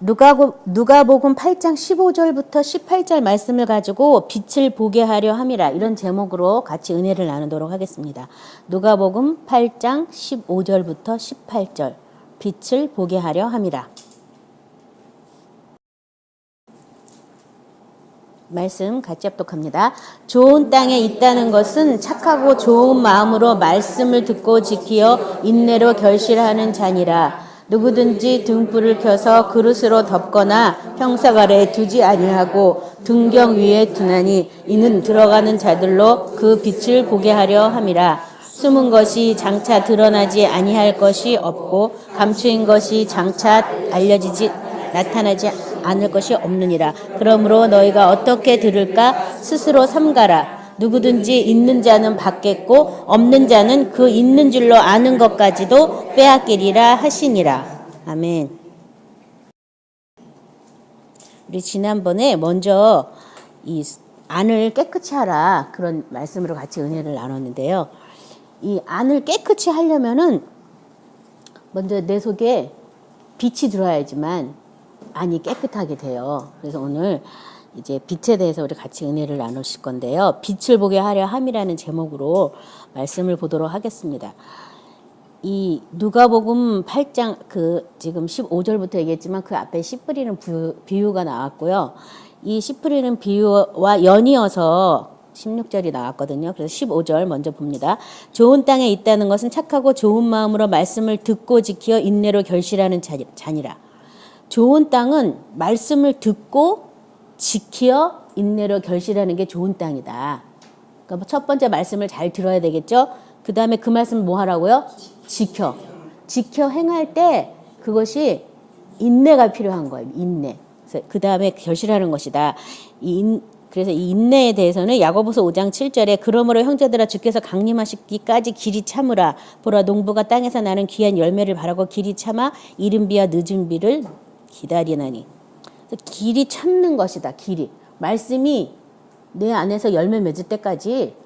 누가복음 8장 15절부터 18절 말씀을 가지고 빛을 보게 하려 함이라, 이런 제목으로 같이 은혜를 나누도록 하겠습니다. 누가복음 8장 15절부터 18절, 빛을 보게 하려 함이라. 말씀 같이 합독합니다. 좋은 땅에 있다는 것은 착하고 좋은 마음으로 말씀을 듣고 지키어 인내로 결실하는 자니라. 누구든지 등불을 켜서 그릇으로 덮거나 평상 아래에 두지 아니하고 등경 위에 두나니 이는 들어가는 자들로 그 빛을 보게 하려 함이라. 숨은 것이 장차 드러나지 아니할 것이 없고 감추인 것이 장차 나타나지 않을 것이 없느니라. 그러므로 너희가 어떻게 들을까 스스로 삼가라. 누구든지 있는 자는 받겠고 없는 자는 그 있는 줄로 아는 것까지도 빼앗기리라 하시니라. 아멘. 우리 지난번에 먼저 이 안을 깨끗이 하라, 그런 말씀으로 같이 은혜를 나눴는데요. 이 안을 깨끗이 하려면은 먼저 내 속에 빛이 들어야지만 안이 깨끗하게 돼요. 그래서 오늘 이제 빛에 대해서 우리 같이 은혜를 나누실 건데요. 빛을 보게 하려 함이라는 제목으로 말씀을 보도록 하겠습니다. 이 누가복음 8장 지금 15절부터 얘기했지만 그 앞에 씨 뿌리는 비유가 나왔고요. 이 씨 뿌리는 비유와 연이어서 16절이 나왔거든요. 그래서 15절 먼저 봅니다. 좋은 땅에 있다는 것은 착하고 좋은 마음으로 말씀을 듣고 지키어 인내로 결실하는 자니라. 좋은 땅은 말씀을 듣고 지키어 인내로 결실하는 게 좋은 땅이다. 그러니까 첫 번째 말씀을 잘 들어야 되겠죠. 그 다음에 그 말씀을 뭐 하라고요? 지켜 행할 때 그것이 인내가 필요한 거예요. 인내. 그 다음에 결실하는 것이다. 그래서 이 인내에 대해서는 야고보서 5장 7절에 그러므로 형제들아 주께서 강림하시기까지 길이 참으라. 보라 농부가 땅에서 나는 귀한 열매를 바라고 길이 참아 이른 비와 늦은 비를 기다리나니. 길이 참는 것이다. 길이. 말씀이 내 안에서 열매 맺을 때까지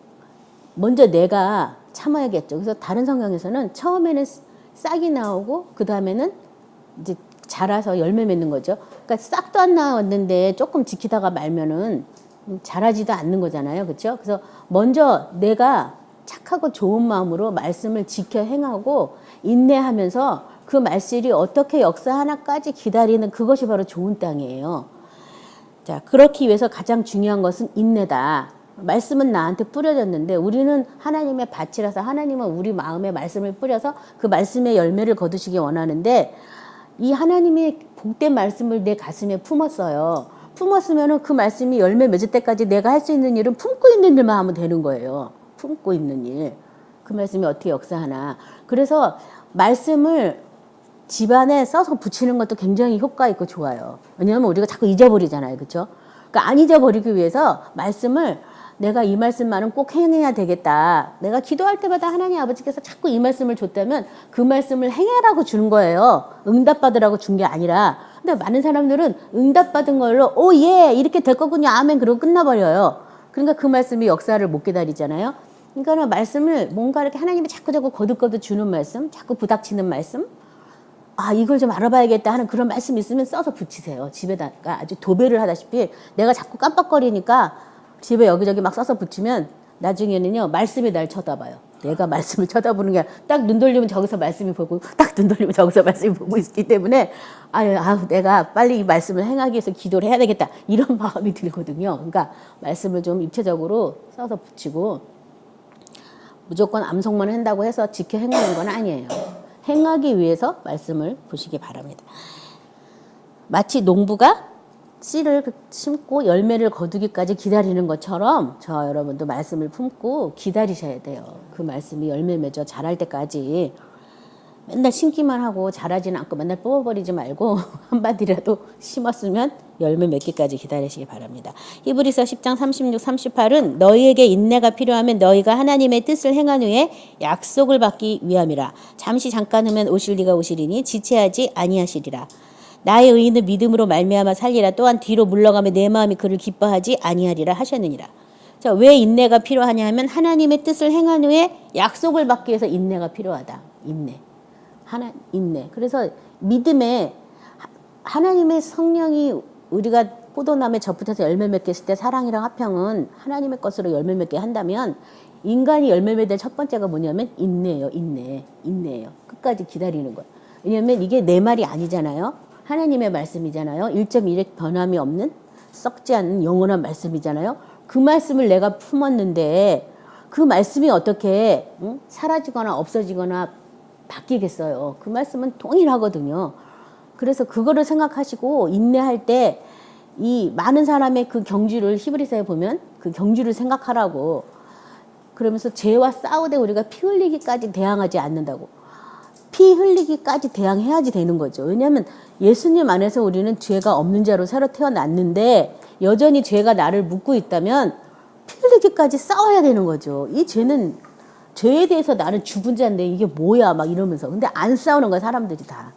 먼저 내가 참아야겠죠. 그래서 다른 성경에서는 처음에는 싹이 나오고 그 다음에는 이제 자라서 열매 맺는 거죠. 그러니까 싹도 안 나왔는데 조금 지키다가 말면은 자라지도 않는 거잖아요. 그렇죠? 그래서 먼저 내가 착하고 좋은 마음으로 말씀을 지켜 행하고 인내하면서 그 말씀이 어떻게 역사하나까지 기다리는 그것이 바로 좋은 땅이에요. 자, 그렇기 위해서 가장 중요한 것은 인내다. 말씀은 나한테 뿌려졌는데 우리는 하나님의 밭이라서 하나님은 우리 마음에 말씀을 뿌려서 그 말씀의 열매를 거두시기 원하는데 이 하나님의 복된 말씀을 내 가슴에 품었어요. 품었으면 그 말씀이 열매 맺을 때까지 내가 할 수 있는 일은 품고 있는 일만 하면 되는 거예요. 품고 있는 일. 그 말씀이 어떻게 역사하나. 그래서 말씀을 집안에 써서 붙이는 것도 굉장히 효과 있고 좋아요. 왜냐하면 우리가 자꾸 잊어버리잖아요. 그렇죠? 그러니까 안 잊어버리기 위해서 말씀을 내가 이 말씀만은 꼭 행해야 되겠다. 내가 기도할 때마다 하나님 아버지께서 자꾸 이 말씀을 줬다면 그 말씀을 행하라고 주는 거예요. 응답받으라고 준 게 아니라. 근데 많은 사람들은 응답받은 걸로 오 예 이렇게 될 거군요. 아멘 그러고 끝나버려요. 그러니까 그 말씀이 역사를 못 기다리잖아요. 그러니까 말씀을 뭔가 이렇게 하나님이 자꾸 거듭거듭 주는 말씀, 자꾸 부닥치는 말씀, 아 이걸 좀 알아봐야겠다 하는 그런 말씀 있으면 써서 붙이세요. 집에다가 아주 도배를 하다시피 내가 자꾸 깜빡거리니까 집에 여기저기 막 써서 붙이면 나중에는요 말씀이 날 쳐다봐요. 내가 말씀을 쳐다보는 게 딱 눈 돌리면 저기서 말씀이 보고 딱 눈 돌리면 저기서 말씀이 보고 있기 때문에 내가 빨리 이 말씀을 행하기 위해서 기도를 해야 되겠다 이런 마음이 들거든요. 그러니까 말씀을 좀 입체적으로 써서 붙이고 무조건 암송만 한다고 해서 지켜 행하는 건 아니에요. 행하기 위해서 말씀을 보시기 바랍니다. 마치 농부가 씨를 심고 열매를 거두기까지 기다리는 것처럼 저 여러분도 말씀을 품고 기다리셔야 돼요. 그 말씀이 열매 맺어 자랄 때까지 맨날 심기만 하고 자라지는 않고 맨날 뽑아버리지 말고 한마디라도 심었으면 열매 맺기까지 기다리시기 바랍니다. 히브리서 10장 36, 38은 너희에게 인내가 필요하면 너희가 하나님의 뜻을 행한 후에 약속을 받기 위함이라. 잠시 잠깐 후면 오실 리가 오시리니 지체하지 아니하시리라. 나의 의인은 믿음으로 말미암아 살리라. 또한 뒤로 물러가며 내 마음이 그를 기뻐하지 아니하리라 하셨느니라. 자, 왜 인내가 필요하냐 하면 하나님의 뜻을 행한 후에 약속을 받기 위해서 인내가 필요하다. 인내. 그래서 믿음에 하나님의 성령이 우리가 포도나무에 접붙여서 열매 맺게 했을 때 사랑이랑 화평은 하나님의 것으로 열매 맺게 한다면 인간이 열매 맺을 첫 번째가 뭐냐면 인내예요. 인내예요. 끝까지 기다리는 거예요. 왜냐하면 이게 내 말이 아니잖아요. 하나님의 말씀이잖아요. 1.1의 변함이 없는 썩지 않는 영원한 말씀이잖아요. 그 말씀을 내가 품었는데 그 말씀이 어떻게 사라지거나 없어지거나 바뀌겠어요. 그 말씀은 동일하거든요. 그래서 그거를 생각하시고 인내할 때 이 많은 사람의 그 경주를 히브리서에 보면 그 경주를 생각하라고 그러면서 죄와 싸우되 우리가 피 흘리기까지 대항하지 않는다고. 피 흘리기까지 대항해야지 되는 거죠. 왜냐하면 예수님 안에서 우리는 죄가 없는 자로 새로 태어났는데 여전히 죄가 나를 묶고 있다면 피 흘리기까지 싸워야 되는 거죠. 이 죄는 죄에 대해서 나는 죽은 자인데 이게 뭐야 막 이러면서. 근데 안 싸우는 거야 사람들이 다.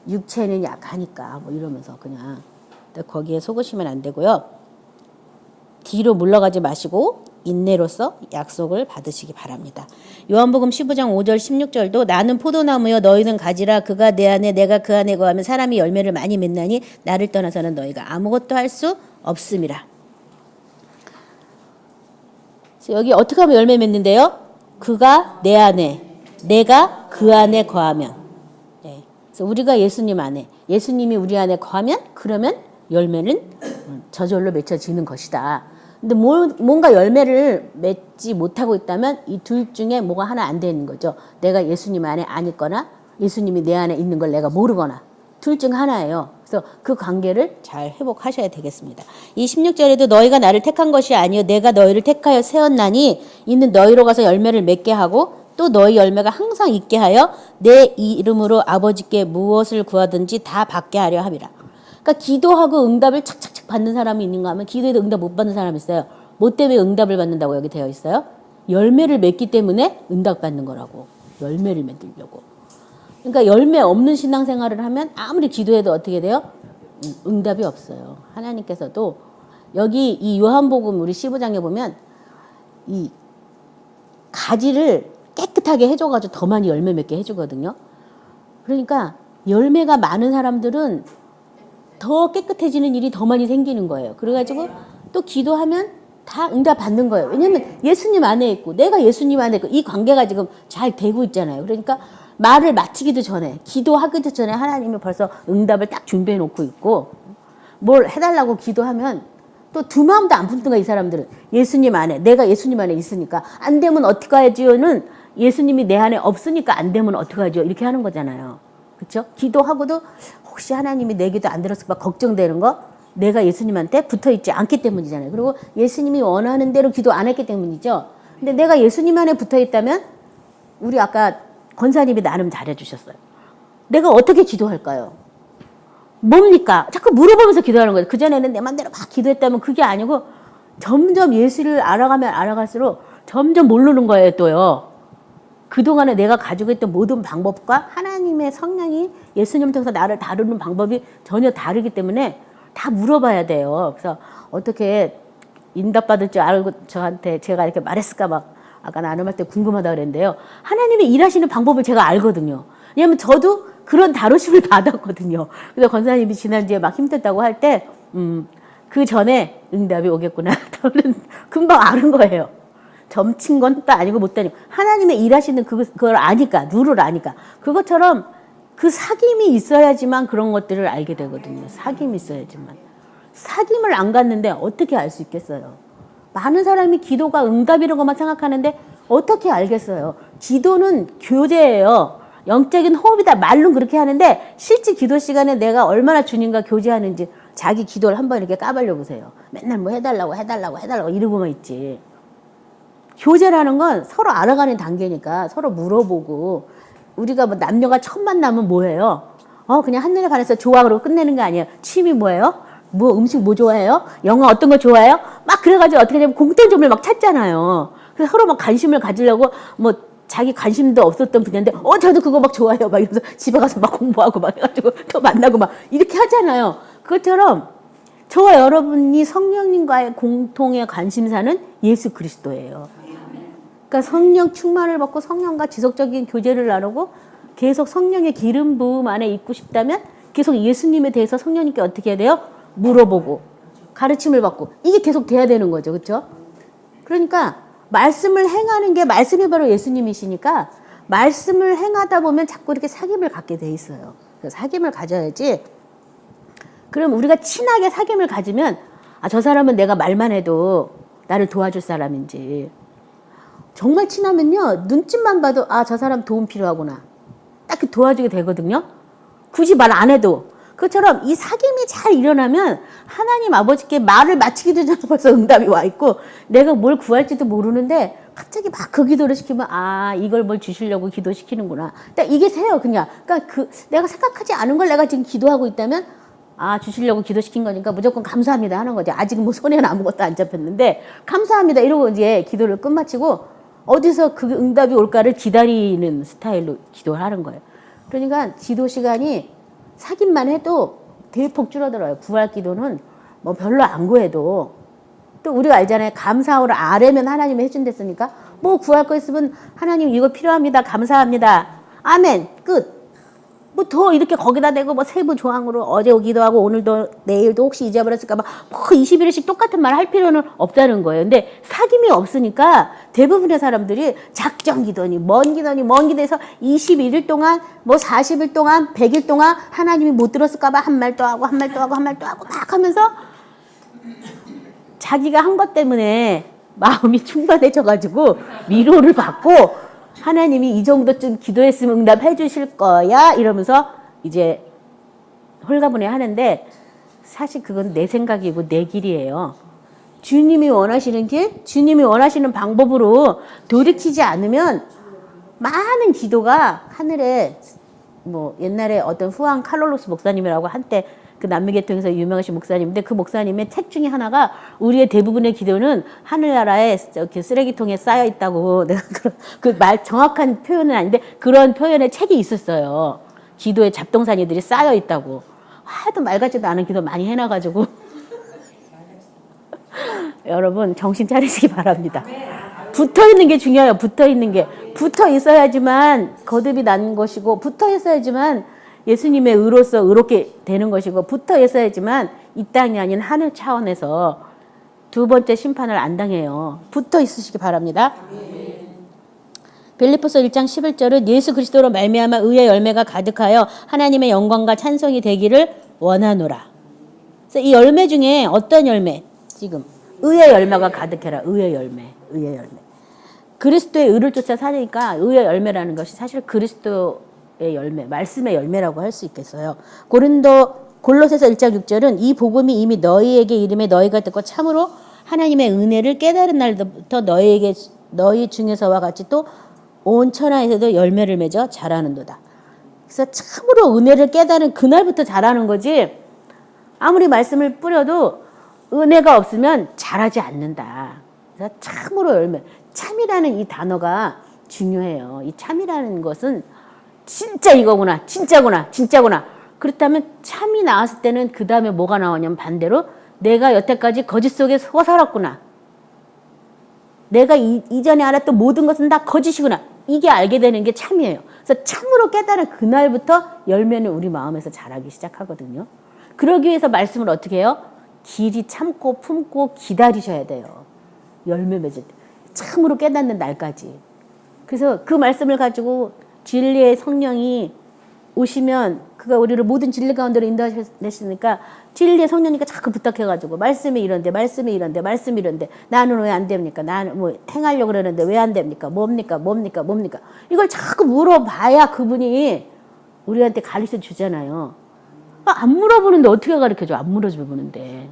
육체는 약하니까 뭐 이러면서 그냥. 거기에 속으시면 안 되고요. 뒤로 물러가지 마시고 인내로서 약속을 받으시기 바랍니다. 요한복음 15장 5절 16절도 나는 포도나무여 너희는 가지라 그가 내 안에 내가 그 안에 거하면 사람이 열매를 많이 맺나니 나를 떠나서는 너희가 아무것도 할 수 없음이라. 여기 어떻게 하면 열매 맺는데요? 그가 내 안에 내가 그 안에 거하면. 네. 그래서 우리가 예수님 안에 예수님이 우리 안에 거하면 그러면 열매는 저절로 맺혀지는 것이다. 근데 뭔가 열매를 맺지 못하고 있다면 이 둘 중에 뭐가 하나 안 되는 거죠. 내가 예수님 안에 안 있거나 예수님이 내 안에 있는 걸 내가 모르거나 둘 중 하나예요. 그래서 그 관계를 잘 회복하셔야 되겠습니다. 이 16절에도 너희가 나를 택한 것이 아니요 내가 너희를 택하여 세웠나니 이는 너희로 가서 열매를 맺게 하고 또 너희 열매가 항상 있게 하여 내 이름으로 아버지께 무엇을 구하든지 다 받게 하려 함이라. 그러니까 기도하고 응답을 착착착 받는 사람이 있는가 하면 기도해도 응답 못 받는 사람이 있어요. 뭐 때문에 응답을 받는다고 여기 되어 있어요? 열매를 맺기 때문에 응답 받는 거라고. 열매를 맺으려고. 그러니까 열매 없는 신앙생활을 하면 아무리 기도해도 어떻게 돼요? 응답이 없어요. 하나님께서도 여기 이 요한복음 우리 15장에 보면 이 가지를 깨끗하게 해줘가지고 더 많이 열매 맺게 해주거든요. 그러니까 열매가 많은 사람들은 더 깨끗해지는 일이 더 많이 생기는 거예요. 그래가지고 또 기도하면 다 응답 받는 거예요. 왜냐면 예수님 안에 있고 내가 예수님 안에 있고 이 관계가 지금 잘 되고 있잖아요. 그러니까 말을 마치기도 전에 기도하기도 전에 하나님이 벌써 응답을 딱 준비해 놓고 있고 뭘 해달라고 기도하면 또 두 마음도 안 붙는 거야. 이 사람들은 예수님 안에 내가 예수님 안에 있으니까 안 되면 어떻게 하지요는 예수님이 내 안에 없으니까 안 되면 어떻게 하죠 이렇게 하는 거잖아요. 그렇죠? 기도하고도 혹시 하나님이 내 기도 안 들었을까 걱정되는 거 내가 예수님한테 붙어있지 않기 때문이잖아요. 그리고 예수님이 원하는 대로 기도 안 했기 때문이죠. 근데 내가 예수님 안에 붙어있다면 우리 아까 권사님이 나름 잘해주셨어요. 내가 어떻게 기도할까요? 뭡니까? 자꾸 물어보면서 기도하는 거예요. 그전에는 내 맘대로 막 기도했다면 그게 아니고 점점 예수를 알아가면 알아갈수록 점점 모르는 거예요 또요. 그동안에 내가 가지고 있던 모든 방법과 하나님의 성령이 예수님 통해서 나를 다루는 방법이 전혀 다르기 때문에 다 물어봐야 돼요. 그래서 어떻게 응답받을 줄 알고 저한테 제가 이렇게 말했을까 막 아까 나눔할 때 궁금하다 그랬는데요. 하나님이 일하시는 방법을 제가 알거든요. 왜냐하면 저도 그런 다루심을 받았거든요. 그래서 권사님이 지난주에 막 힘들다고 할 때 그 전에 응답이 오겠구나. 저는 금방 아는 거예요. 점친 건 또 아니고 못다니고 하나님의 일하시는 그걸 아니까 룰을 아니까 그것처럼 그 사귐이 있어야지만 그런 것들을 알게 되거든요. 사귐이 있어야지만 사귐을 안 갖는데 어떻게 알 수 있겠어요? 많은 사람이 기도가 응답이라는 것만 생각하는데 어떻게 알겠어요? 기도는 교제예요. 영적인 호흡이다. 말로는 그렇게 하는데 실제 기도 시간에 내가 얼마나 주님과 교제하는지 자기 기도를 한번 이렇게 까발려 보세요. 맨날 뭐 해달라고 이러고만 있지. 교제라는 건 서로 알아가는 단계니까 서로 물어보고 우리가 뭐 남녀가 첫 만나면 뭐예요? 그냥 한눈에 반해서 좋아 그러고 끝내는 거 아니에요. 취미 뭐예요? 뭐 음식 뭐 좋아해요? 영화 어떤 거 좋아해요? 막 그래가지고 어떻게 되면 공통점을 막 찾잖아요. 그래서 서로 막 관심을 가지려고 뭐 자기 관심도 없었던 분야인데 저도 그거 막 좋아해요. 막 이러면서 집에 가서 막 공부하고 막 해가지고 또 만나고 막 이렇게 하잖아요. 그것처럼 저와 여러분이 성령님과의 공통의 관심사는 예수 그리스도예요. 그러니까 성령 충만을 받고 성령과 지속적인 교제를 나누고 계속 성령의 기름 부음 안에 있고 싶다면 계속 예수님에 대해서 성령님께 어떻게 해야 돼요? 물어보고 가르침을 받고 이게 계속 돼야 되는 거죠. 그렇죠? 그러니까 말씀을 행하는 게 말씀이 바로 예수님이시니까 말씀을 행하다 보면 자꾸 이렇게 사귐을 갖게 돼 있어요. 사귐을 가져야지. 그럼 우리가 친하게 사귐을 가지면 저 사람은 내가 말만 해도 나를 도와줄 사람인지, 정말 친하면요 눈짓만 봐도 저 사람 도움 필요하구나 딱 도와주게 되거든요. 굳이 말 안 해도. 그것처럼 이 사귐이 잘 일어나면 하나님 아버지께 말을 마치기도 전에 벌써 응답이 와 있고 내가 뭘 구할지도 모르는데 갑자기 막 그 기도를 시키면 이걸 뭘 주시려고 기도시키는구나. 딱 이게 새요 그냥. 그러니까 내가 생각하지 않은 걸 내가 지금 기도하고 있다면 주시려고 기도시킨 거니까 무조건 감사합니다 하는 거지. 아직은 뭐 손에는 아무것도 안 잡혔는데 감사합니다 이러고 이제 기도를 끝마치고 어디서 그 응답이 올까를 기다리는 스타일로 기도를 하는 거예요. 그러니까 기도 시간이 사귐만 해도 대폭 줄어들어요. 구할 기도는 뭐 별로 안 구해도. 또 우리가 알잖아요. 감사를 아뢰면 하나님이 해준댔으니까 뭐 구할 거 있으면 하나님 이거 필요합니다. 감사합니다. 아멘. 끝. 뭐 더 이렇게 거기다 대고 뭐 세부 조항으로 어제 기도하고 오늘도 내일도 혹시 잊어버렸을까 봐 뭐 21일씩 똑같은 말 할 필요는 없다는 거예요. 근데 사귐이 없으니까 대부분의 사람들이 작정 기도니 먼 기도에서 21일 동안 뭐 40일 동안 100일 동안 하나님이 못 들었을까 봐 한 말 또 하고 막 하면서 자기가 한 것 때문에 마음이 충만해져 가지고 위로를 받고 하나님이 이 정도쯤 기도했으면 응답해 주실 거야 이러면서 이제 홀가분해 하는데 사실 그건 내 생각이고 내 길이에요. 주님이 원하시는 길, 주님이 원하시는 방법으로 돌이키지 않으면 많은 기도가 하늘에 뭐 옛날에 어떤 후안 칼롤로스 목사님이라고 한때 그 남미계통에서 유명하신 목사님인데 그 목사님의 책 중에 하나가 우리의 대부분의 기도는 하늘나라에 쓰레기통에 쌓여 있다고 내가 그 말 정확한 표현은 아닌데 그런 표현의 책이 있었어요. 기도의 잡동사니들이 쌓여 있다고. 하도 말 같지도 않은 기도 많이 해놔가지고 여러분 정신 차리시기 바랍니다. 붙어 있는 게 중요해요. 붙어 있는 게 붙어 있어야지만 거듭이 나는 것이고 붙어 있어야지만 예수님의 의로서 의롭게 되는 것이고 붙어 있어야지만 이 땅이 아닌 하늘 차원에서 두 번째 심판을 안 당해요. 붙어 있으시기 바랍니다. 빌립보서 1장 11절은 예수 그리스도로 말미암아 의의 열매가 가득하여 하나님의 영광과 찬송이 되기를 원하노라. 그래서 이 열매 중에 어떤 열매? 지금 의의 열매가 가득해라. 의의 열매. 그리스도의 의를 쫓아 사니까 의의 열매라는 것이 사실 그리스도의 열매, 말씀의 열매라고 할 수 있겠어요. 골로새서 1장 6절은 이 복음이 이미 너희에게 이름에 너희가 듣고 참으로 하나님의 은혜를 깨달은 날부터 너희 중에서와 같이 또 온 천하에서도 열매를 맺어 자라는도다. 그래서 참으로 은혜를 깨달은 그날부터 자라는 거지 아무리 말씀을 뿌려도 은혜가 없으면 자라지 않는다. 그래서 참으로 열매. 참이라는 이 단어가 중요해요. 이 참이라는 것은 진짜 이거구나. 진짜구나. 그렇다면 참이 나왔을 때는 그 다음에 뭐가 나오냐면 반대로 내가 여태까지 거짓 속에 서 살았구나. 내가 이전에 알았던 모든 것은 다 거짓이구나. 이게 알게 되는 게 참이에요. 그래서 참으로 깨달은 그날부터 열매는 우리 마음에서 자라기 시작하거든요. 그러기 위해서 말씀을 어떻게 해요? 길이 참고 품고 기다리셔야 돼요. 열매 맺을 때. 참으로 깨닫는 날까지. 그래서 그 말씀을 가지고 진리의 성령이 오시면 그가 우리를 모든 진리 가운데로 인도하시니까 진리의 성령이니까 자꾸 부탁해가지고 말씀이 이런데 나는 왜 안 됩니까? 나는 뭐 행하려고 그러는데 왜 안 됩니까? 뭡니까? 이걸 자꾸 물어봐야 그분이 우리한테 가르쳐 주잖아요. 안 물어보는데 어떻게 가르쳐줘? 안 물어보는데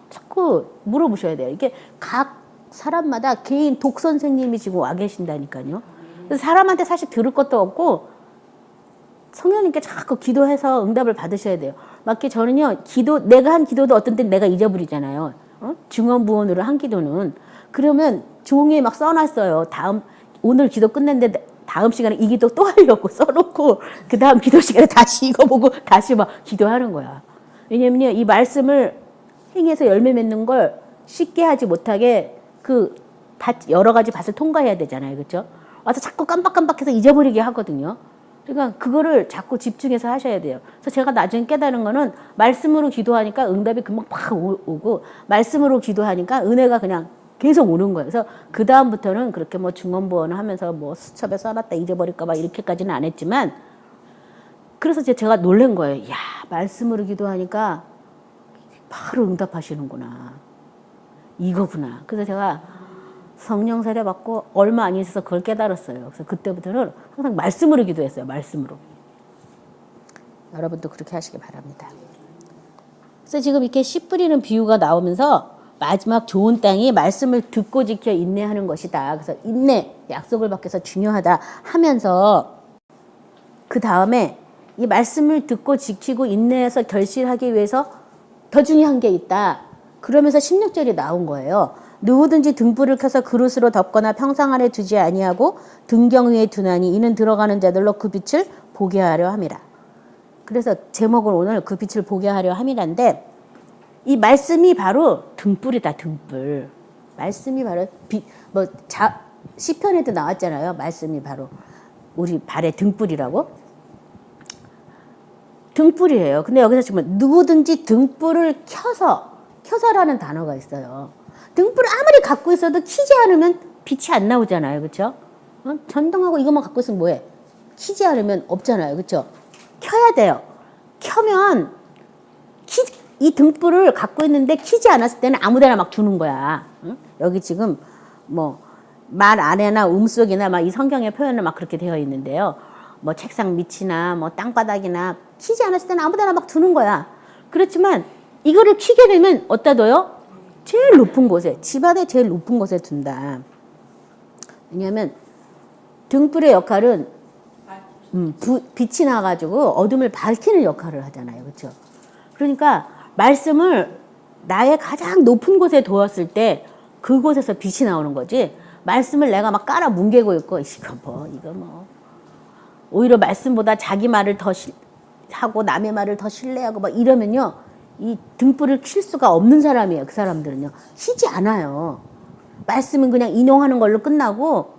자꾸 물어보셔야 돼요. 이게 각 사람마다 개인 독 선생님이 지금 와 계신다니까요. 그래서 사람한테 사실 들을 것도 없고 성령님께 자꾸 기도해서 응답을 받으셔야 돼요. 맞게 저는요, 내가 한 기도도 어떤 때는 내가 잊어버리잖아요. 중언부언으로 한 기도는. 그러면 종이에 막 써놨어요. 오늘 기도 끝냈는데 다음 시간에 이 기도 또 하려고 써놓고 그 다음 기도 시간에 다시 읽어보고 다시 막 기도하는 거야. 왜냐면요, 이 말씀을 행해서 열매 맺는 걸 쉽게 하지 못하게 여러 가지 밭을 통과해야 되잖아요. 그렇죠? 와서 자꾸 깜빡깜빡해서 잊어버리게 하거든요. 그러니까 그거를 자꾸 집중해서 하셔야 돼요. 그래서 제가 나중에 깨달은 거는 말씀으로 기도하니까 응답이 금방 팍 오고 말씀으로 기도하니까 은혜가 그냥 계속 오는 거예요. 그래서 그 다음부터는 그렇게 뭐 중언부언을 하면서 뭐 수첩에 써놨다 잊어버릴까 봐 이렇게까지는 안 했지만 그래서 제가 놀란 거예요. 야, 말씀으로 기도하니까 바로 응답하시는구나. 이거구나. 그래서 제가 성령 세례 받고 얼마 안 있어서 그걸 깨달았어요. 그래서 그때부터는 항상 말씀으로 기도했어요. 말씀으로. 여러분도 그렇게 하시기 바랍니다. 그래서 지금 이렇게 씨 뿌리는 비유가 나오면서 마지막 좋은 땅이 말씀을 듣고 지켜 인내하는 것이다. 그래서 인내, 약속을 받기 위해서 중요하다 하면서 그 다음에 이 말씀을 듣고 지키고 인내해서 결실하기 위해서 더 중요한 게 있다. 그러면서 16절이 나온 거예요. 누구든지 등불을 켜서 그릇으로 덮거나 평상 안에 두지 아니하고 등경 위에 두나니 이는 들어가는 자들로 그 빛을 보게 하려 함이라. 그래서 제목을 오늘 그 빛을 보게 하려 함이란데 이 말씀이 바로 등불이다. 등불. 말씀이 바로 시편에도 나왔잖아요. 말씀이 바로 우리 발의 등불이라고. 등불이에요. 근데 여기서 지금 누구든지 등불을 켜서라는 단어가 있어요. 등불을 아무리 갖고 있어도 켜지 않으면 빛이 안 나오잖아요. 그렇죠? 전등하고 이것만 갖고 있으면 뭐해? 켜지 않으면 없잖아요. 그렇죠? 켜야 돼요. 켜면 이 등불을 갖고 있는데 켜지 않았을 때는 아무데나 막 주는 거야. 응? 여기 지금 뭐 말 안에나 음속이나 막 이 성경의 표현은 막 그렇게 되어 있는데요. 뭐 책상 밑이나 뭐 땅바닥이나 켜지 않았을 때는 아무데나 막 두는 거야. 그렇지만 이거를 켜게 되면 어디다 둬요? 제일 높은 곳에, 집안의 제일 높은 곳에 둔다. 왜냐하면 등불의 역할은 빛이 나가지고 어둠을 밝히는 역할을 하잖아요. 그렇죠? 그러니까 말씀을 나의 가장 높은 곳에 두었을 때 그곳에서 빛이 나오는 거지. 말씀을 내가 막 깔아 뭉개고 있고 이거 뭐 오히려 말씀보다 자기 말을 더 하고 남의 말을 더 신뢰하고 막 이러면요. 이 등불을 킬 수가 없는 사람이에요. 그 사람들은요. 켜지 않아요. 말씀은 그냥 인용하는 걸로 끝나고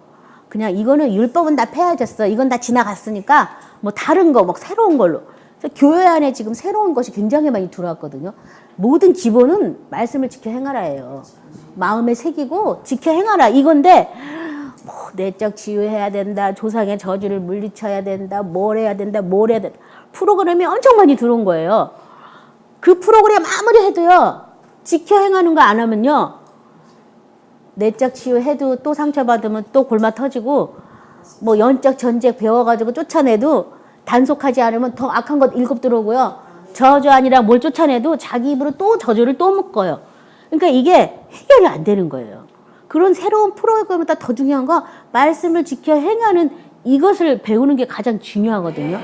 그냥 이거는 율법은 다 폐하졌어. 이건 다 지나갔으니까 뭐 다른 거, 뭐 새로운 걸로. 그래서 교회 안에 지금 새로운 것이 굉장히 많이 들어왔거든요. 모든 기본은 말씀을 지켜 행하라예요. 마음에 새기고 지켜 행하라 이건데 뭐 내적 치유해야 된다. 조상의 저주를 물리쳐야 된다. 뭘 해야 된다. 프로그램이 엄청 많이 들어온 거예요. 그 프로그램 아무리 해도요. 지켜 행하는 거 안 하면요. 내적 치유해도 또 상처받으면 또 골마 터지고 뭐 영적 전쟁 배워가지고 쫓아내도 단속하지 않으면 더 악한 것 7 들어오고요. 저주 아니라 뭘 쫓아내도 자기 입으로 또 저주를 또 묶어요. 그러니까 이게 해결이 안 되는 거예요. 그런 새로운 프로그램보다 더 중요한 거 말씀을 지켜 행하는 이것을 배우는 게 가장 중요하거든요.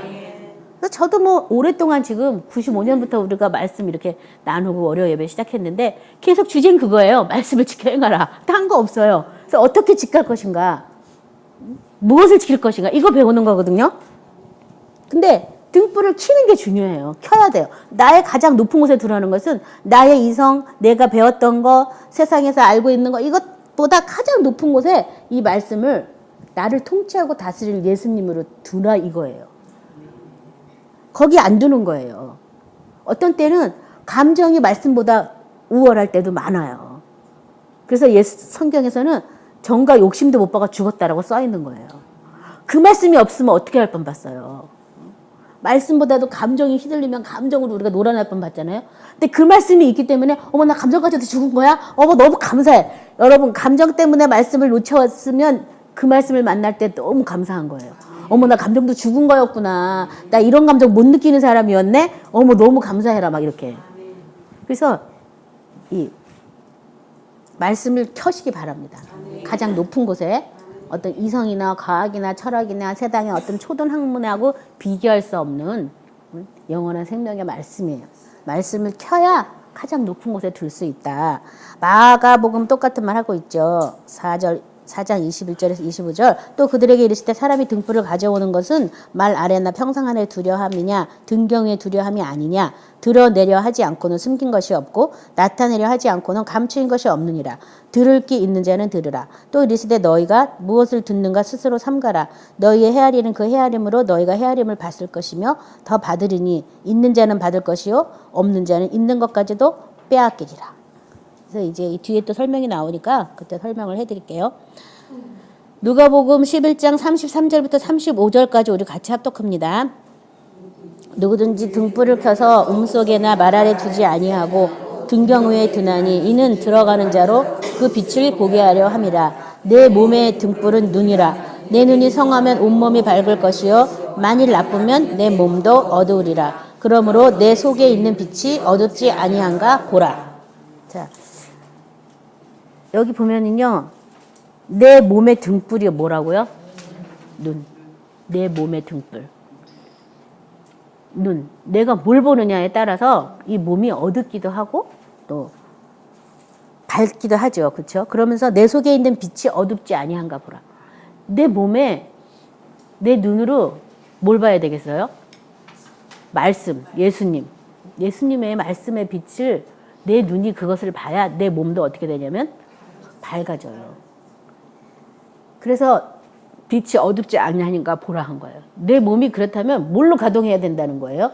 그래서 저도 뭐 오랫동안 지금 95년부터 우리가 말씀 이렇게 나누고 월요 예배 시작했는데 계속 주제는 그거예요. 말씀을 지켜 행하라. 딴 거 없어요. 그래서 어떻게 지킬 것인가? 무엇을 지킬 것인가? 이거 배우는 거거든요. 근데 등불을 켜는 게 중요해요. 켜야 돼요. 나의 가장 높은 곳에 들어가는 것은 나의 이성, 내가 배웠던 거, 세상에서 알고 있는 거 이것보다 가장 높은 곳에 이 말씀을 나를 통치하고 다스릴 예수님으로 두라 이거예요. 거기 안 두는 거예요. 어떤 때는 감정이 말씀보다 우월할 때도 많아요. 그래서 성경에서는 정과 욕심도 못 봐가 죽었다라고 써 있는 거예요. 그 말씀이 없으면 어떻게 할 뻔 봤어요. 말씀보다도 감정이 휘둘리면 감정으로 우리가 놀아날 뻔 봤잖아요. 근데 그 말씀이 있기 때문에 어머 나 감정 가지고 죽은 거야? 어머 너무 감사해. 여러분 감정 때문에 말씀을 놓쳐왔으면 그 말씀을 만날 때 너무 감사한 거예요. 어머 나 감정도 죽은 거였구나. 나 이런 감정 못 느끼는 사람이었네. 어머 너무 감사해라 막 이렇게. 그래서 이 말씀을 켜시기 바랍니다. 가장 높은 곳에 어떤 이성이나 과학이나 철학이나 세상의 어떤 초등 학문하고 비교할 수 없는 영원한 생명의 말씀이에요. 말씀을 켜야 가장 높은 곳에 둘 수 있다. 마가복음 똑같은 말 하고 있죠. 4절 4장 21절에서 25절 또 그들에게 이르시되 사람이 등불을 가져오는 것은 말 아래나 평상 하늘에 두려함이냐 등경 위에 두려함이 아니냐 드러내려 하지 않고는 숨긴 것이 없고 나타내려 하지 않고는 감추인 것이 없느니라. 들을 귀 있는 자는 들으라. 또 이르시되 너희가 무엇을 듣는가 스스로 삼가라. 너희의 헤아리는 그 헤아림으로 너희가 헤아림을 받을 것이며 더 받으리니 있는 자는 받을 것이요 없는 자는 있는 것까지도 빼앗기리라. 그래서 이제 이 뒤에 또 설명이 나오니까 그때 설명을 해드릴게요. 누가복음 11장 33절부터 35절까지 우리 같이 합독합니다. 누구든지 등불을 켜서 음속에나 말 아래 두지 아니하고 등경 위에 두나니 이는 들어가는 자로 그 빛을 보게 하려 함이라. 내 몸의 등불은 눈이라. 내 눈이 성하면 온몸이 밝을 것이요 만일 나쁘면 내 몸도 어두우리라. 그러므로 내 속에 있는 빛이 어둡지 아니한가 보라. 자, 여기 보면은요, 내 몸의 등불이 뭐라고요? 눈. 내 몸의 등불. 눈. 내가 뭘 보느냐에 따라서 이 몸이 어둡기도 하고 또 밝기도 하죠. 그렇죠? 그러면서 내 속에 있는 빛이 어둡지 아니한가 보라. 내 몸에 내 눈으로 뭘 봐야 되겠어요? 말씀, 예수님. 예수님의 말씀의 빛을 내 눈이 그것을 봐야 내 몸도 어떻게 되냐면 밝아져요. 그래서 빛이 어둡지 않으니까 보라 한 거예요. 내 몸이 그렇다면 뭘로 가동해야 된다는 거예요?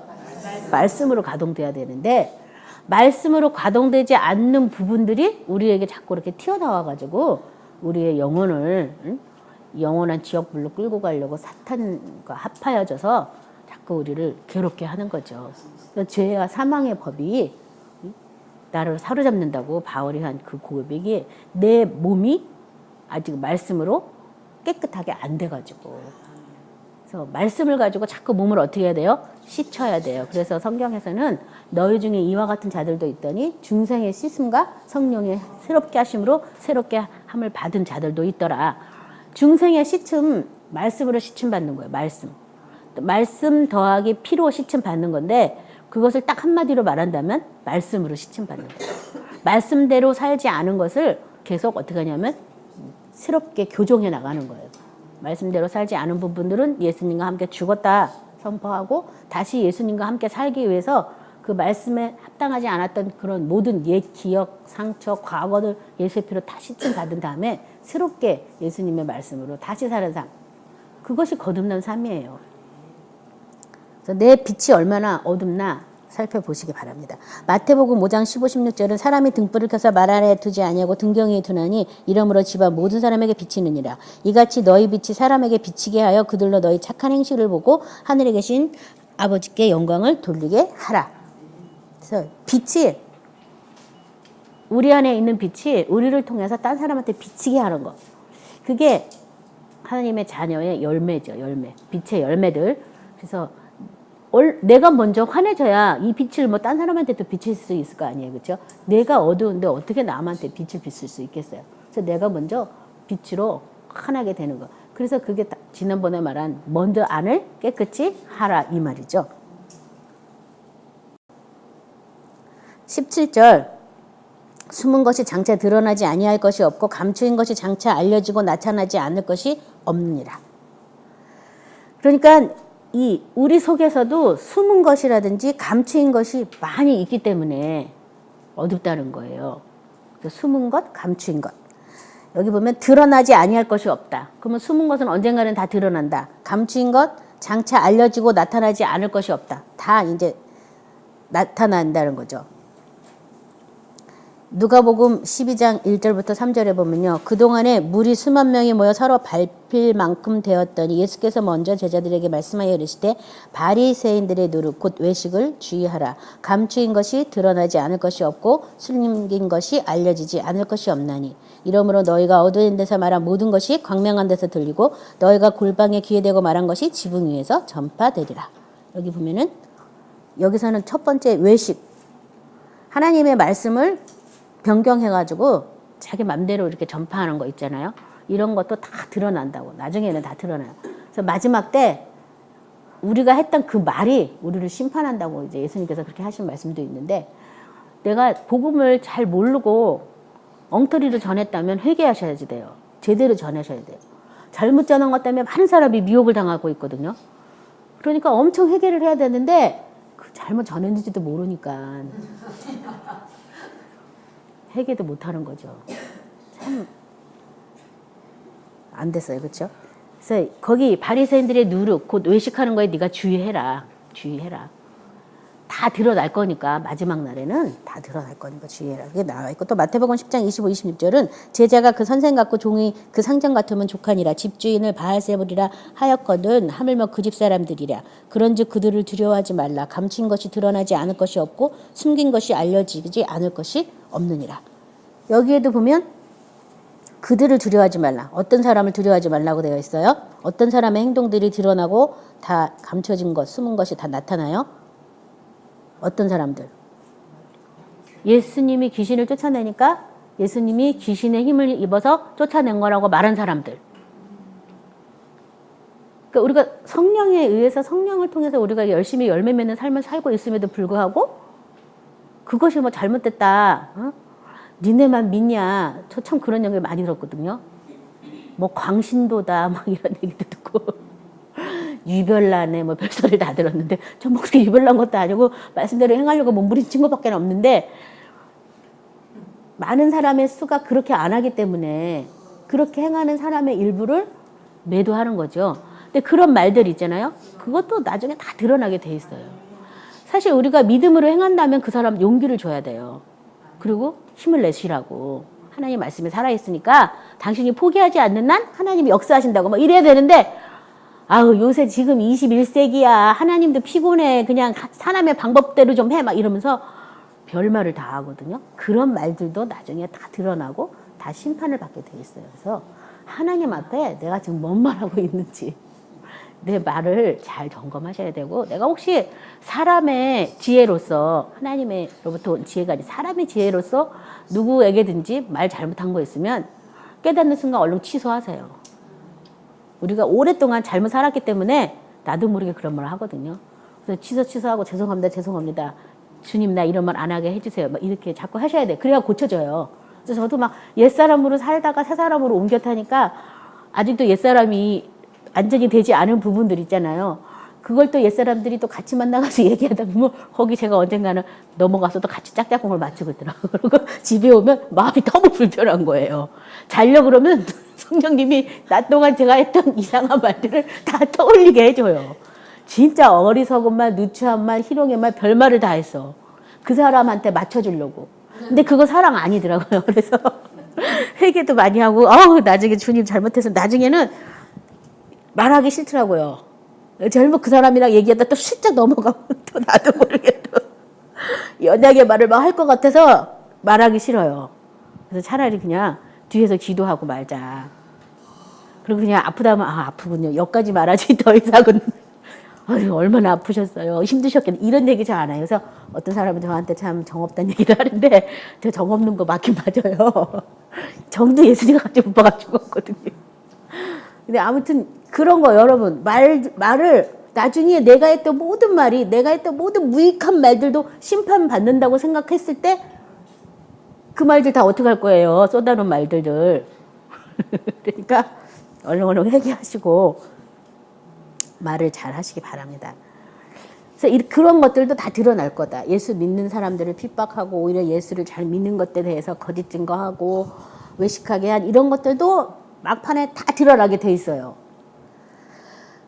말씀으로 가동돼야 되는데 말씀으로 가동되지 않는 부분들이 우리에게 자꾸 이렇게 튀어나와가지고 우리의 영혼을 영원한 지옥불로 끌고 가려고 사탄과 합하여져서 자꾸 우리를 괴롭게 하는 거죠. 죄와 사망의 법이 나를 사로잡는다고 바울이 한 그 고백이 내 몸이 아직 말씀으로 깨끗하게 안 돼가지고 그래서 말씀을 가지고 자꾸 몸을 어떻게 해야 돼요? 씻어야 돼요. 그래서 성경에서는 너희 중에 이와 같은 자들도 있더니 중생의 씻음과 성령의 새롭게 하심으로 새롭게 함을 받은 자들도 있더라. 중생의 씻음, 말씀으로 씻음 받는 거예요. 말씀 더하기 피로 씻음 받는 건데 그것을 딱 한마디로 말한다면 말씀으로 씻음 받는 거예요. 말씀대로 살지 않은 것을 계속 어떻게 하냐면 새롭게 교정해 나가는 거예요. 말씀대로 살지 않은 부분들은 예수님과 함께 죽었다 선포하고 다시 예수님과 함께 살기 위해서 그 말씀에 합당하지 않았던 그런 모든 옛 기억, 상처, 과거를 예수의 피로 다 씻음 받은 다음에 새롭게 예수님의 말씀으로 다시 사는 삶. 그것이 거듭난 삶이에요. 그래서 내 빛이 얼마나 어둡나 살펴보시기 바랍니다. 마태복음 5장 15, 16절은 사람이 등불을 켜서 말 아래 두지 아니하고 등경 위에 두나니 이러므로 집안 모든 사람에게 비치느니라. 이같이 너희 빛이 사람에게 비치게 하여 그들로 너희 착한 행실을 보고 하늘에 계신 아버지께 영광을 돌리게 하라. 그래서 빛이 우리 안에 있는 빛이 우리를 통해서 딴 사람한테 비치게 하는 거. 그게 하나님의 자녀의 열매죠. 열매. 빛의 열매들. 그래서 내가 먼저 환해져야 이 빛을 뭐 딴 사람한테도 비칠 수 있을 거 아니에요. 그렇죠? 내가 어두운데 어떻게 남한테 빛을 비출 수 있겠어요. 그래서 내가 먼저 빛으로 환하게 되는 거. 그래서 그게 지난번에 말한 먼저 안을 깨끗이 하라 이 말이죠. 17절 숨은 것이 장차 드러나지 아니할 것이 없고 감추인 것이 장차 알려지고 나타나지 않을 것이 없느니라. 그러니까 우리 속에서도 숨은 것이라든지 감추인 것이 많이 있기 때문에 어둡다는 거예요. 숨은 것, 감추인 것. 여기 보면 드러나지 아니할 것이 없다. 그러면 숨은 것은 언젠가는 다 드러난다. 감추인 것, 장차 알려지고 나타나지 않을 것이 없다. 다 이제 나타난다는 거죠. 누가복음 12장 1절부터 3절에 보면요. 그동안에 무리 수만 명이 모여 서로 밟힐 만큼 되었더니 예수께서 먼저 제자들에게 말씀하여 이르시되 바리새인들의 노릇 곧 외식을 주의하라. 감추인 것이 드러나지 않을 것이 없고 숨긴 것이 알려지지 않을 것이 없나니 이러므로 너희가 어두운 데서 말한 모든 것이 광명한 데서 들리고 너희가 골방에 귀에 대고 말한 것이 지붕 위에서 전파되리라. 여기 보면은 여기서는 첫 번째 외식. 하나님의 말씀을 변경해가지고 자기 맘대로 이렇게 전파하는 거 있잖아요. 이런 것도 다 드러난다고. 나중에는 다 드러나요. 그래서 마지막 때 우리가 했던 그 말이 우리를 심판한다고 이제 예수님께서 그렇게 하신 말씀도 있는데 내가 복음을 잘 모르고 엉터리로 전했다면 회개하셔야지 돼요. 제대로 전하셔야 돼요. 잘못 전한 것 때문에 많은 사람이 미혹을 당하고 있거든요. 그러니까 엄청 회개를 해야 되는데 그 잘못 전했는지도 모르니까 회개도 못하는 거죠. 참 안 됐어요, 그렇죠? 그래서 거기 바리새인들의 누룩, 곧 외식하는 거에 네가 주의해라, 주의해라. 다 드러날 거니까 마지막 날에는 다 드러날 거니까 주의해라. 그게 나와 있고 또 마태복음 10장 25, 26절은 제자가 그 선생 같고 종이 그 상전 같으면 족하니라. 집주인을 바알세불이라 하였거든 하물며 그 집 사람들이랴. 그런즉 그들을 두려워하지 말라. 감춘 것이 드러나지 않을 것이 없고 숨긴 것이 알려지지 않을 것이 없느니라. 여기에도 보면 그들을 두려워하지 말라. 어떤 사람을 두려워하지 말라고 되어 있어요. 어떤 사람의 행동들이 드러나고 다 감춰진 것, 숨은 것이 다 나타나요. 어떤 사람들? 예수님이 귀신을 쫓아내니까 예수님이 귀신의 힘을 입어서 쫓아낸 거라고 말한 사람들. 그러니까 우리가 성령에 의해서 성령을 통해서 우리가 열심히 열매 맺는 삶을 살고 있음에도 불구하고 그것이 뭐 잘못됐다. 어? 니네만 믿냐. 저 참 그런 얘기 많이 들었거든요. 뭐 광신도다 막 이런 얘기도 듣고 유별나네 뭐 별소리를 다 들었는데 전 뭐 그렇게 유별난 것도 아니고 말씀대로 행하려고 몸부림친 것밖에 없는데 많은 사람의 수가 그렇게 안 하기 때문에 그렇게 행하는 사람의 일부를 매도하는 거죠. 근데 그런 말들 있잖아요. 그것도 나중에 다 드러나게 돼 있어요. 사실 우리가 믿음으로 행한다면 그 사람 용기를 줘야 돼요. 그리고 힘을 내시라고. 하나님 말씀이 살아있으니까 당신이 포기하지 않는 한 하나님이 역사하신다고 막 이래야 되는데 아우 요새 지금 21세기야. 하나님도 피곤해. 그냥 사람의 방법대로 좀 해. 막 이러면서 별말을 다 하거든요. 그런 말들도 나중에 다 드러나고 다 심판을 받게 돼 있어요. 그래서 하나님 앞에 내가 지금 뭔 말하고 있는지 내 말을 잘 점검하셔야 되고 내가 혹시 사람의 지혜로서 하나님으로부터 온 지혜가 아닌 사람의 지혜로서 누구에게든지 말 잘못한 거 있으면 깨닫는 순간 얼른 취소하세요. 우리가 오랫동안 잘못 살았기 때문에 나도 모르게 그런 말을 하거든요. 그래서 취소하고 죄송합니다. 주님 나 이런 말 안 하게 해주세요. 막 이렇게 자꾸 하셔야 돼. 그래야 고쳐져요. 그래서 저도 막 옛사람으로 살다가 새사람으로 옮겨 타니까 아직도 옛사람이 완전히 되지 않은 부분들 있잖아요. 그걸 또 옛사람들이 또 같이 만나가서 얘기하다 보면 거기 제가 언젠가는 넘어가서 또 같이 짝짝꿍을 맞추고 있더라고요. 그리고 집에 오면 마음이 너무 불편한 거예요. 자려고 그러면 성령님이 낮 동안 제가 했던 이상한 말들을 다 떠올리게 해줘요. 진짜 어리석은 말, 누추한 말, 희롱의 말, 별말을 다 했어. 그 사람한테 맞춰주려고. 근데 그거 사랑 아니더라고요. 그래서 회개도 많이 하고 나중에 주님 잘못해서 나중에는 말하기 싫더라고요. 잘못 그 사람이랑 얘기하다 또 슬쩍 넘어가면 또 나도 모르게 또 연약의 말을 막 할 것 같아서 말하기 싫어요. 그래서 차라리 그냥 뒤에서 기도하고 말자. 그리고 그냥 아프다면 아프군요. 여기까지 말하지 더 이상은 얼마나 아프셨어요. 힘드셨겠네. 이런 얘기 잘 안 해요. 그래서 어떤 사람은 저한테 참 정없다는 얘기도 하는데 저 정없는 거 맞긴 맞아요. 정도 예수님과 같이 못 봐가지고 왔거든요. 근데 아무튼 그런 거 여러분 말을 나중에 내가 했던 모든 말이 내가 했던 모든 무익한 말들도 심판받는다고 생각했을 때 그 말들 다 어떻게 할 거예요. 쏟아놓은 말들을. 그러니까 얼른 회개하시고 말을 잘 하시기 바랍니다. 그래서 그런 것들도 다 드러날 거다. 예수 믿는 사람들을 핍박하고 오히려 예수를 잘 믿는 것들에 대해서 거짓 증거하고 외식하게 한 이런 것들도 막판에 다 드러나게 돼 있어요.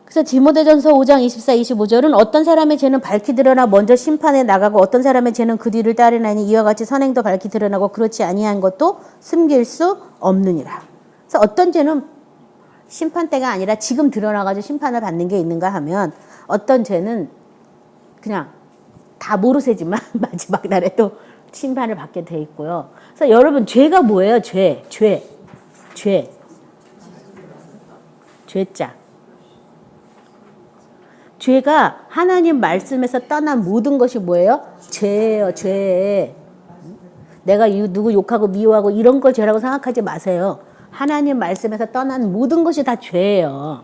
그래서 디모데전서 5장 24, 25절은 어떤 사람의 죄는 밝히 드러나 먼저 심판에 나가고 어떤 사람의 죄는 그 뒤를 따르나니 이와 같이 선행도 밝히 드러나고 그렇지 아니한 것도 숨길 수 없느니라. 그래서 어떤 죄는 심판 때가 아니라 지금 드러나가지고 심판을 받는 게 있는가 하면 어떤 죄는 그냥 다 모르세지만 마지막 날에 또 심판을 받게 돼 있고요. 그래서 여러분 죄가 뭐예요? 죄자. 죄가 하나님 말씀에서 떠난 모든 것이 뭐예요? 죄예요. 죄. 내가 누구 욕하고 미워하고 이런 걸 죄라고 생각하지 마세요. 하나님 말씀에서 떠난 모든 것이 다 죄예요.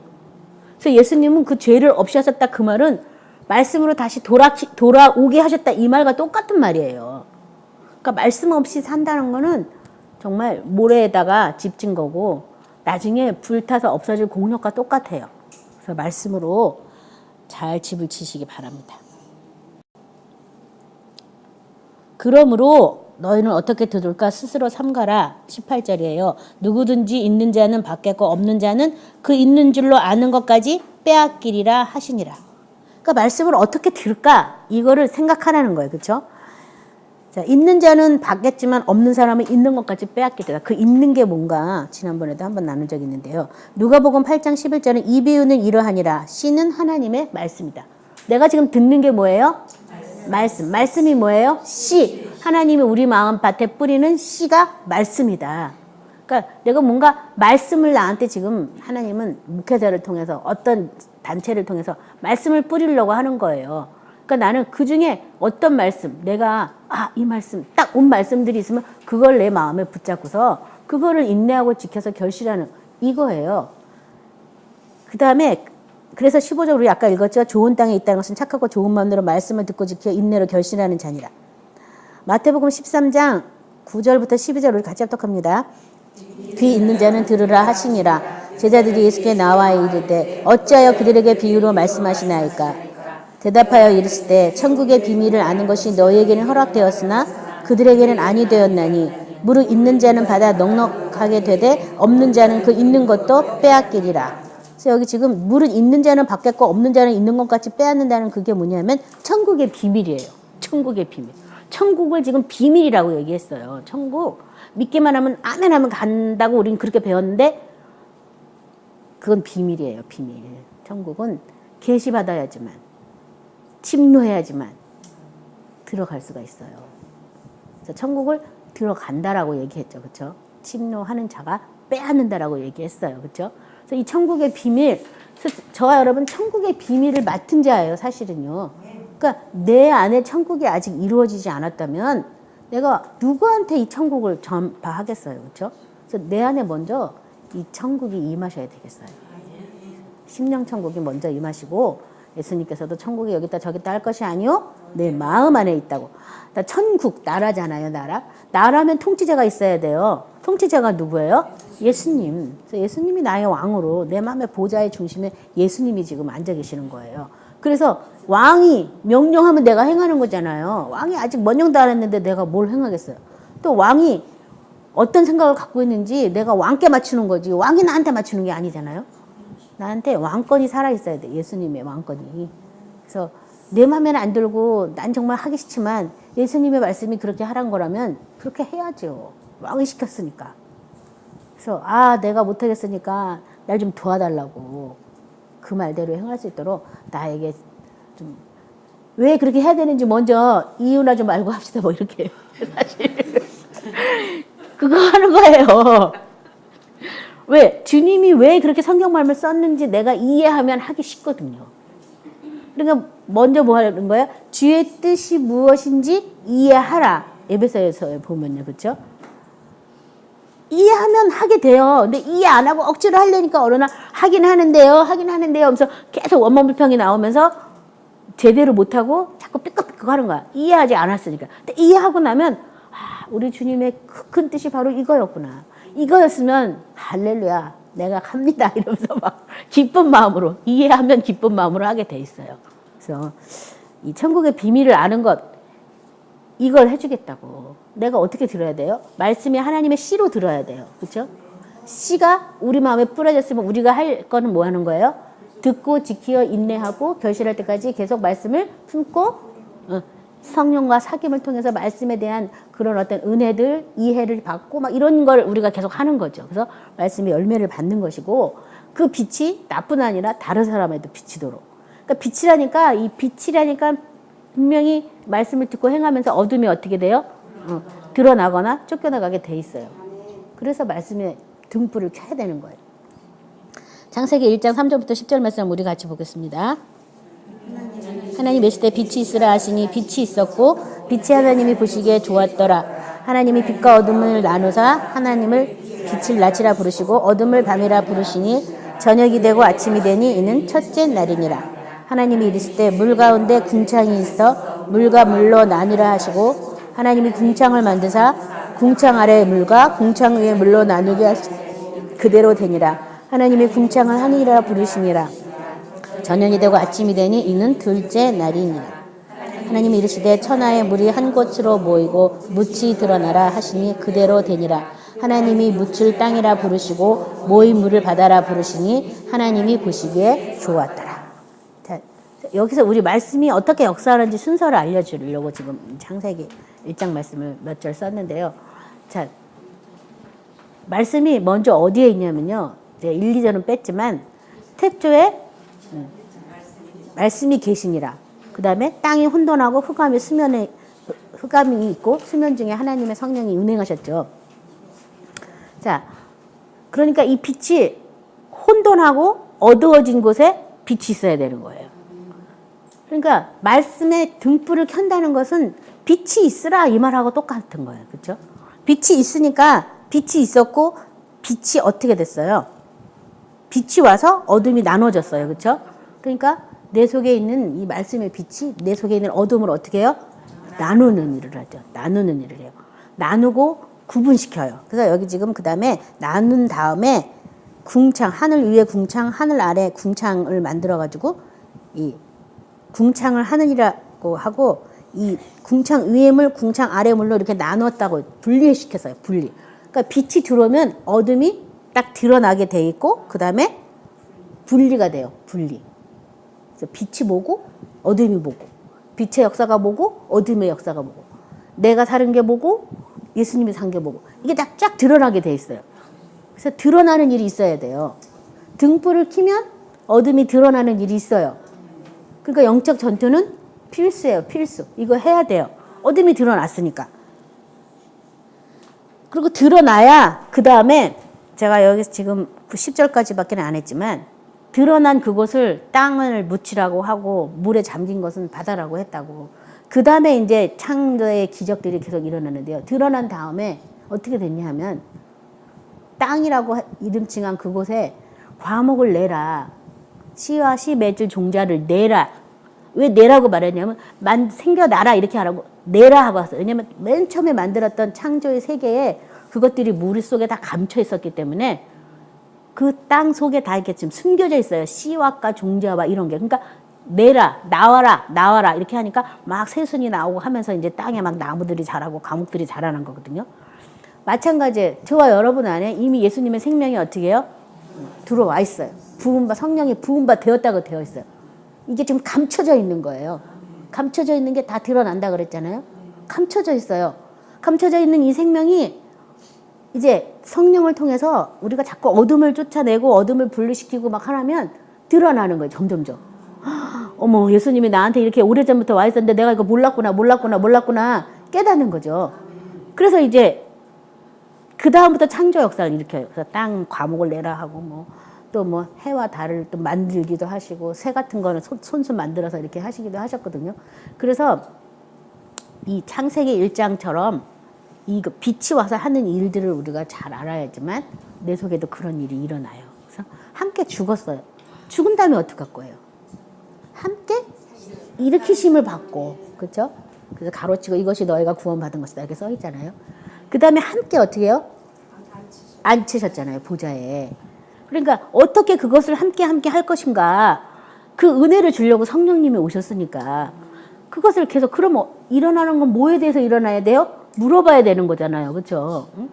그래서 예수님은 그 죄를 없이 하셨다 그 말은 말씀으로 다시 돌아오게 하셨다 이 말과 똑같은 말이에요. 그러니까 말씀 없이 산다는 거는 정말 모래에다가 집진 거고 나중에 불타서 없어질 공력과 똑같아요. 그래서 말씀으로 잘 집을 치시기 바랍니다. 그러므로 너희는 어떻게 들을까 스스로 삼가라. 18절이에요. 누구든지 있는 자는 받겠고 없는 자는 그 있는 줄로 아는 것까지 빼앗기리라 하시니라. 그러니까 말씀을 어떻게 들을까? 이거를 생각하라는 거예요. 그렇죠? 자, 있는 자는 받겠지만 없는 사람은 있는 것까지 빼앗기리라. 그 있는 게 뭔가 지난번에도 한번 나눈 적이 있는데요. 누가복음 8장 11절은 이 비유는 이러하니라. 씨는 하나님의 말씀이다. 내가 지금 듣는 게 뭐예요? 말씀. 말씀이 뭐예요? 씨. 하나님이 우리 마음밭에 뿌리는 씨가 말씀이다. 그러니까 내가 뭔가 말씀을 나한테 지금 하나님은 목회자를 통해서 어떤 단체를 통해서 말씀을 뿌리려고 하는 거예요. 그러니까 나는 그 중에 어떤 말씀, 내가 이 말씀, 딱 온 말씀들이 있으면 그걸 내 마음에 붙잡고서 그거를 인내하고 지켜서 결실하는 이거예요. 그 다음에 그래서 15절 우리 아까 읽었죠. 좋은 땅에 있다는 것은 착하고 좋은 마음으로 말씀을 듣고 지켜 인내로 결실하는 자니라. 마태복음 13장 9절부터 12절 우리 같이 합독합니다. 귀 있는 자는 들으라 하시니라. 제자들이 예수께 나와 이르되 어찌하여 그들에게 비유로 말씀하시나이까. 대답하여 이르시되 천국의 비밀을 아는 것이 너희에게는 허락되었으나 그들에게는 아니 되었나니 무릇 있는 자는 받아 넉넉하게 되되 없는 자는 그 있는 것도 빼앗기리라. 그래서 여기 지금 무릇 있는 자는 받겠고 없는 자는 있는 것 같이 빼앗는다는 그게 뭐냐면 천국의 비밀이에요. 천국의 비밀. 천국을 지금 비밀이라고 얘기했어요. 천국 믿기만 하면 아멘 하면 간다고 우리는 그렇게 배웠는데 그건 비밀이에요. 비밀. 천국은 계시받아야지만 침노해야지만 들어갈 수가 있어요. 그래서 천국을 들어간다라고 얘기했죠. 그렇죠? 침노하는 자가 빼앗는다라고 얘기했어요. 그렇죠? 그래서 이 천국의 비밀, 저와 여러분 천국의 비밀을 맡은 자예요. 사실은요. 그러니까 내 안에 천국이 아직 이루어지지 않았다면 내가 누구한테 이 천국을 전파하겠어요. 그렇죠? 그래서 내 안에 먼저 이 천국이 임하셔야 되겠어요. 심령 천국이 먼저 임하시고 예수님께서도 천국이 여기 있다 저기 있다 할 것이 아니요 내 마음 안에 있다고. 천국 나라잖아요. 나라면 통치자가 있어야 돼요. 통치자가 누구예요? 예수님. 그래서 예수님이 나의 왕으로 내 마음의 보좌의 중심에 예수님이 지금 앉아 계시는 거예요. 그래서 왕이 명령하면 내가 행하는 거잖아요. 왕이 아직 명령도 안 했는데 내가 뭘 행하겠어요. 또 왕이 어떤 생각을 갖고 있는지 내가 왕께 맞추는 거지 왕이 나한테 맞추는 게 아니잖아요. 나한테 왕권이 살아있어야 돼. 예수님의 왕권이. 그래서 내 맘에는 안 들고 난 정말 하기 싫지만 예수님의 말씀이 그렇게 하란 거라면 그렇게 해야죠. 왕이 시켰으니까. 그래서 내가 못하겠으니까 날 좀 도와달라고 그 말대로 행할 수 있도록 나에게 좀 왜 그렇게 해야 되는지 먼저 이유나 좀 알고 합시다. 뭐 이렇게 사실 그거 하는 거예요. 왜? 주님이 왜 그렇게 성경 말씀을 썼는지 내가 이해하면 하기 쉽거든요. 그러니까 먼저 뭐 하는 거예요? 주의 뜻이 무엇인지 이해하라. 에베소에서 보면요. 그렇죠? 이해하면 하게 돼요. 근데 이해 안 하고 억지로 하려니까 어느 날 하긴 하는데요 하면서 계속 원망불평이 나오면서 제대로 못하고 자꾸 삐걱삐걱 하는 거야. 이해하지 않았으니까. 근데 이해하고 나면 우리 주님의 큰 뜻이 바로 이거였구나. 이거였으면 할렐루야 내가 갑니다 이러면서 막 기쁜 마음으로 이해하면 기쁜 마음으로 하게 돼 있어요. 그래서 이 천국의 비밀을 아는 것 이걸 해주겠다고. 내가 어떻게 들어야 돼요? 말씀이 하나님의 씨로 들어야 돼요. 그렇죠? 씨가 우리 마음에 뿌려졌으면 우리가 할 거는 뭐 하는 거예요? 듣고 지키어 인내하고 결실할 때까지 계속 말씀을 품고 성령과 사귐을 통해서 말씀에 대한 그런 어떤 은혜들, 이해를 받고 막 이런 걸 우리가 계속 하는 거죠. 그래서 말씀의 열매를 받는 것이고 그 빛이 나뿐 아니라 다른 사람에도 비치도록. 그러니까 빛이라니까 분명히 말씀을 듣고 행하면서 어둠이 어떻게 돼요? 드러나거나 쫓겨나가게 돼 있어요. 그래서 말씀에 등불을 켜야 되는 거예요. 창세기 1장 3절부터 10절 말씀 우리 같이 보겠습니다. 하나님 메시되 빛이 있으라 하시니 빛이 있었고 빛이 하나님이 보시기에 좋았더라. 하나님이 빛과 어둠을 나누사 하나님을 빛을 낮이라 부르시고 어둠을 밤이라 부르시니 저녁이 되고 아침이 되니 이는 첫째 날이니라. 하나님이 이르시되 물 가운데 궁창이 있어 물과 물로 나뉘라 하시고 하나님이 궁창을 만드사 궁창 아래의 물과 궁창 위의 물로 나누게 그대로 되니라. 하나님이 궁창을 하늘이라 부르시니라. 저녁이 되고 아침이 되니 이는 둘째 날이니라. 하나님이 이르시되 천하의 물이 한 곳으로 모이고 묻이 드러나라 하시니 그대로 되니라. 하나님이 묻을 땅이라 부르시고 모인 물을 바다라 부르시니 하나님이 보시기에 좋았더라. 자, 여기서 우리 말씀이 어떻게 역사하는지 순서를 알려주려고 지금 창세기 1장 말씀을 몇 절 썼는데요. 자, 말씀이 먼저 어디에 있냐면요. 제가 1, 2절은 뺐지만 태초에 말씀이 계시니라. 그 다음에 땅이 혼돈하고 흑암이 있고 수면 중에 하나님의 성령이 운행하셨죠. 자, 그러니까 이 빛이 혼돈하고 어두워진 곳에 빛이 있어야 되는 거예요. 그러니까 말씀에 등불을 켠다는 것은 빛이 있으라 이 말하고 똑같은 거예요. 그렇죠? 빛이 있으니까 빛이 있었고 빛이 어떻게 됐어요? 빛이 와서 어둠이 나눠졌어요. 그렇죠? 그러니까 내 속에 있는 이 말씀의 빛이 내 속에 있는 어둠을 어떻게 해요? 나누는 일을 하죠. 나누는 일을 해요. 나누고 구분시켜요. 그래서 여기 지금 그 다음에 나눈 다음에 궁창, 하늘 위에 궁창, 하늘 아래 궁창을 만들어가지고 이 궁창을 하늘이라고 하고 이 궁창 위에 물, 궁창 아래 물로 이렇게 나눴다고 분리시켰어요. 분리. 그러니까 빛이 들어오면 어둠이 딱 드러나게 돼 있고 그 다음에 분리가 돼요. 분리. 그래서 빛이 뭐고 어둠이 뭐고 빛의 역사가 뭐고 어둠의 역사가 뭐고 내가 사는 게 뭐고 예수님이 산 게 뭐고 이게 쫙 드러나게 돼 있어요. 그래서 드러나는 일이 있어야 돼요. 등불을 켜면 어둠이 드러나는 일이 있어요. 그러니까 영적 전투는 필수예요. 필수. 이거 해야 돼요. 어둠이 드러났으니까. 그리고 드러나야 그 다음에 제가 여기서 지금 10절까지밖에 안 했지만 드러난 그곳을 땅을 묻히라고 하고 물에 잠긴 것은 바다라고 했다고. 그 다음에 이제 창조의 기적들이 계속 일어나는데요. 드러난 다음에 어떻게 됐냐 하면 땅이라고 이름칭한 그곳에 과목을 내라. 씨와 씨 맺을 종자를 내라. 왜 내라고 말했냐면 생겨나라 이렇게 하라고 내라 하고 왔어요. 왜냐면 맨 처음에 만들었던 창조의 세계에 그것들이 물 속에 다 감춰 있었기 때문에 그 땅 속에 다 이렇게 지금 숨겨져 있어요. 씨와과 종자와 이런 게. 그러니까 내라, 나와라 이렇게 하니까 막 새순이 나오고 하면서 이제 땅에 막 나무들이 자라고 과목들이 자라는 거거든요. 마찬가지예요. 저와 여러분 안에 이미 예수님의 생명이 어떻게 해요? 들어와 있어요. 성령이 부음바 되었다고 되어 있어요. 이게 지금 감춰져 있는 거예요. 감춰져 있는 게 다 드러난다 그랬잖아요. 감춰져 있어요. 감춰져 있는 이 생명이 이제 성령을 통해서 우리가 자꾸 어둠을 쫓아내고 어둠을 분리시키고 막 하면 드러나는 거예요. 점점점. 어머, 예수님이 나한테 이렇게 오래전부터 와 있었는데 내가 이거 몰랐구나 깨닫는 거죠. 그래서 이제 그 다음부터 창조 역사를 일으켜요. 그래서 땅 과목을 내라 하고 또 해와 달을 또 만들기도 하시고 새 같은 거는 손수 만들어서 이렇게 하시기도 하셨거든요. 그래서 이 창세기 1장처럼 이 빛이 와서 하는 일들을 우리가 잘 알아야지만 내 속에도 그런 일이 일어나요. 그래서 함께 죽었어요. 죽은 다음에 어떡할 거예요? 함께 일으키심을 받고, 그렇죠? 그래서 가로치고 이것이 너희가 구원받은 것이다 이렇게 써 있잖아요. 그 다음에 함께 어떻게 해요? 앉히셨잖아요, 보좌에. 그러니까 어떻게 그것을 함께 할 것인가. 그 은혜를 주려고 성령님이 오셨으니까 그것을 계속 그럼 일어나는 건 뭐에 대해서 일어나야 돼요? 물어봐야 되는 거잖아요. 그렇죠? 응?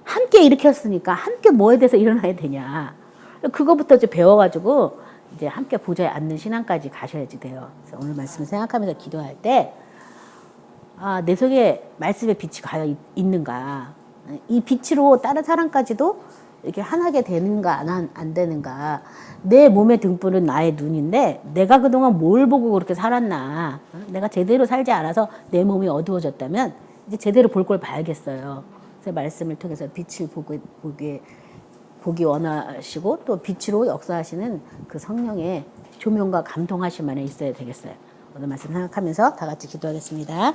함께 일으켰으니까 함께 뭐에 대해서 일어나야 되냐. 그거부터 이제 배워가지고 이제 함께 보좌에 앉는 신앙까지 가셔야지 돼요. 그래서 오늘 말씀을 생각하면서 기도할 때 내 속에 말씀의 빛이 과연 있는가. 이 빛으로 다른 사람까지도 이렇게 하나게 되는가 안 되는가. 내 몸의 등불은 나의 눈인데 내가 그동안 뭘 보고 그렇게 살았나. 내가 제대로 살지 않아서 내 몸이 어두워졌다면 이제 제대로 볼 걸 봐야겠어요. 그래서 말씀을 통해서 빛을 보기 원하시고 또 빛으로 역사하시는 그 성령의 조명과 감동하심 안에 있어야 되겠어요. 오늘 말씀 생각하면서 다 같이 기도하겠습니다.